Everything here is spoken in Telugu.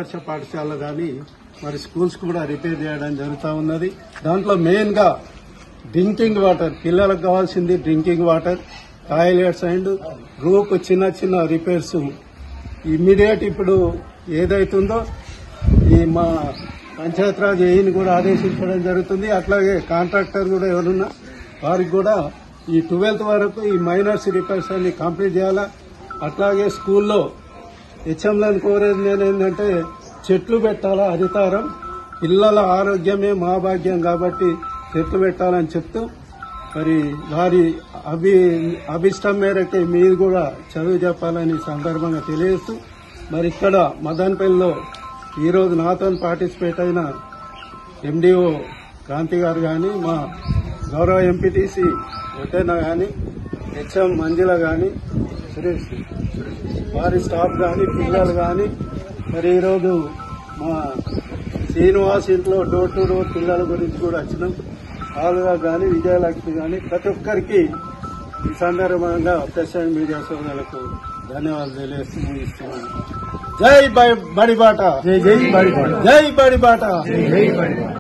ఆదర్శ పాఠశాల కానీ మరి స్కూల్స్ కూడా రిపేర్ చేయడం జరుగుతూ ఉన్నది. దాంట్లో మెయిన్ గా డ్రింకింగ్ వాటర్, పిల్లలకు కావాల్సింది డ్రింకింగ్ వాటర్, టాయిలెట్స్ అండ్ రూప్ చిన్న చిన్న రిపేర్స్ ఇమ్మీడియట్ ఇప్పుడు ఏదైతుందో ఈ మా పంచాయతీరాజ్ ఏఈని కూడా ఆదేశించడం జరుగుతుంది. అట్లాగే కాంట్రాక్టర్ కూడా ఎవరున్నా వారికి కూడా ఈ 12th వరకు ఈ మైనర్స్ రిపేర్స్ అన్ని కంప్లీట్ చేయాలా. అట్లాగే స్కూల్లో హెచ్ఎంలను కోరేది నేను ఏంటంటే చెట్లు పెట్టాలా, హరితారం, పిల్లల ఆరోగ్యమే మా భాగ్యం కాబట్టి చెట్లు పెట్టాలని చెప్తూ మరి వారి అభిష్టం మేరకే మీరు కూడా చదువు చెప్పాలని సందర్భంగా తెలియజేస్తూ మరి ఇక్కడ మదన్పల్లిలో ఈరోజు నాతో పార్టిసిపేట్ అయిన ఎండిఓ క్రాంతి గారు కానీ, మా గౌరవ ఎంపీటీసీ ఒటేనా కానీ, హెచ్ఎం మంజుల కానీ, సురేష్ వారి స్టాఫ్ కానీ, పిల్లలు కానీ, మరి ఈరోజు మా శ్రీనివాస్ ఇంట్లో డోర్ టు డోర్ పిల్లల గురించి కూడా వచ్చినాం. ఆలుగా కానీ, విజయలక్ష్మి కానీ ప్రతి ఒక్కరికి ఈ సందర్భంగా ప్రెస్ మీడియా సోదరులకు ధన్యవాదాలు తెలియజేస్తూ ముగిస్తున్నాను. జై బడిబాట, జై బడిబాట, జై బడిబాట.